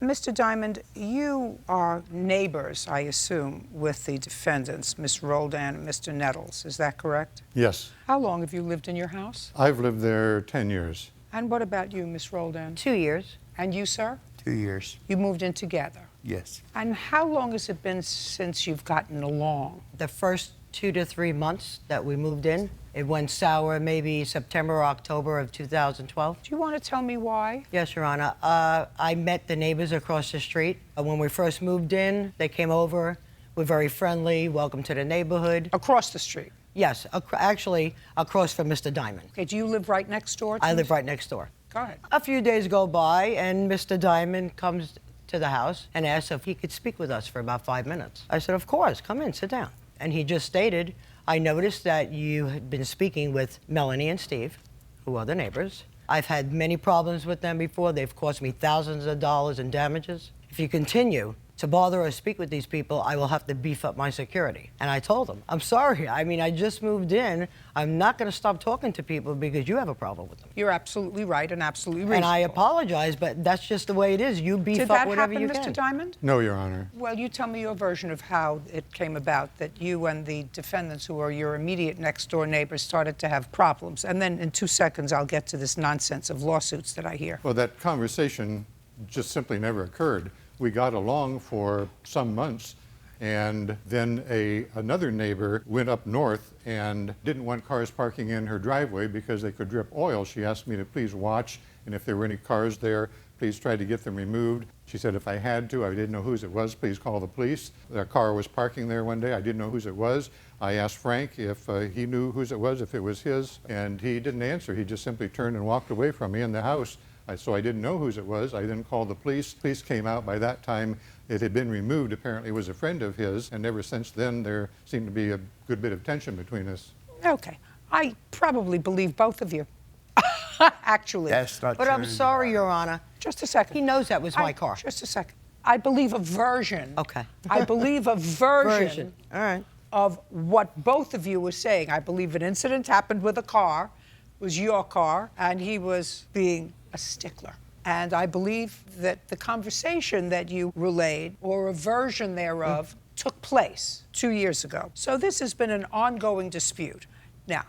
Mr. Diamond, you are neighbors, I assume, with the defendants, Ms. Roldan and Mr. Nettles. Is that correct? Yes. How long have you lived in your house? I've lived there 10 years. And what about you, Ms. Roldan? 2 years. And you, sir? 2 years. You moved in together? Yes. And how long has it been since you've gotten along? The first 2 to 3 months that we moved in, it went sour maybe September or October of 2012. Do you want to tell me why? Yes, Your Honor. I met the neighbors across the street. When we first moved in, they came over, were very friendly, welcome to the neighborhood. Across the street? Yes, actually across from Mr. Diamond. Okay, do you live right next door to I him? live right next door. Go ahead. A few days go by, and Mr. Diamond comes to the house and asks if he could speak with us for about 5 minutes. I said, of course, come in, sit down. And he just stated, I noticed that you had been speaking with Melanie and Steve, who are the neighbors. I've had many problems with them before. They've cost me thousands of dollars in damages. If you continue to bother or speak with these people, I will have to beef up my security. And I told him, I'm sorry. I mean, I just moved in. I'm not going to stop talking to people because you have a problem with them. You're absolutely right and absolutely reasonable. And I apologize, but that's just the way it is. You beef up whatever you can. Did that happen, Mr. Diamond? No, Your Honor. Well, you tell me your version of how it came about that you and the defendants, who are your immediate next-door neighbors, started to have problems. And then in 2 seconds, I'll get to this nonsense of lawsuits that I hear. Well, that conversation just simply never occurred. We got along for some months, and then another neighbor went up north and didn't want cars parking in her driveway because they could drip oil. She asked me to please watch, and if there were any cars there, please try to get them removed. She said if I had to, I didn't know whose it was, please call the police. Their car was parking there one day. I didn't know whose it was. I asked Frank if he knew whose it was, if it was his, and he didn't answer. He just simply turned and walked away from me in the house. So I didn't know whose it was. I then called the police. Police came out. By that time, it had been removed. Apparently, it was a friend of his, and ever since then, there seemed to be a good bit of tension between us. Okay. I probably believe both of you. Actually. That's not But true. I'm sorry, Your Honor. Just a second. He knows that was my car. Just a second. I believe a version. Okay. I believe a version All right. of what both of you were saying. I believe an incident happened with a car, was your car, and he was being a stickler. And I believe that the conversation that you relayed, or a version thereof, took place 2 years ago. So this has been an ongoing dispute. Now,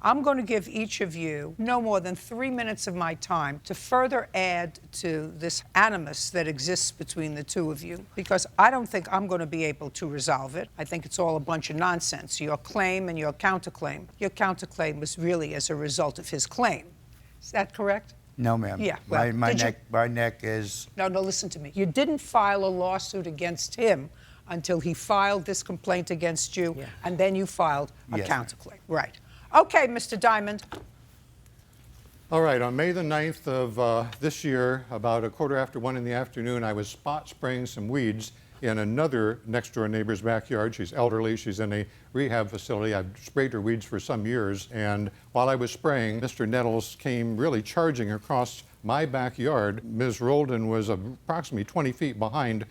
I'm going to give each of you no more than 3 minutes of my time to further add to this animus that exists between the two of you, because I don't think I'm going to be able to resolve it. I think it's all a bunch of nonsense, your claim and your counterclaim. Your counterclaim was really as a result of his claim. Is that correct? No, ma'am. Yeah, well, my neck is... No, listen to me. You didn't file a lawsuit against him until he filed this complaint against you, and then you filed a counterclaim. Right. Okay, Mr. Diamond. All right, on May the 9th of this year, about 1:15 in the afternoon, I was spot spraying some weeds in another next-door neighbor's backyard. She's elderly. She's in a rehab facility. I've sprayed her weeds for some years, and while I was spraying, Mr. Nettles came really charging across my backyard. Ms. Roldan was approximately 20 feet behind,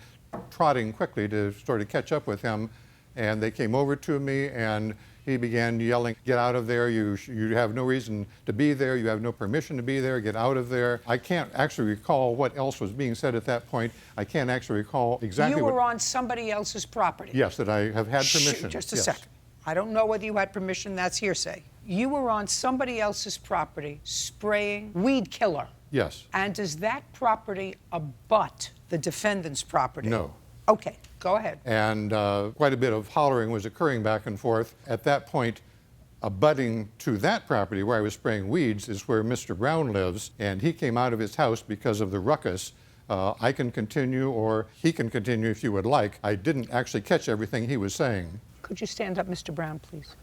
trotting quickly to sort of catch up with him, and they came over to me, and he began yelling, "Get out of there, you have no reason to be there, you have no permission to be there, get out of there." I can't actually recall what else was being said at that point. I can't actually recall exactly You were on somebody else's property. Yes, that I have had permission. Just a second. I don't know whether you had permission, that's hearsay. You were on somebody else's property spraying weed killer. Yes. And does that property abut the defendant's property? No. Okay, go ahead. And quite a bit of hollering was occurring back and forth. At that point, abutting to that property where I was spraying weeds is where Mr. Brown lives, and he came out of his house because of the ruckus. I can continue, or he can continue if you would like. I didn't actually catch everything he was saying. Could you stand up, Mr. Brown, please?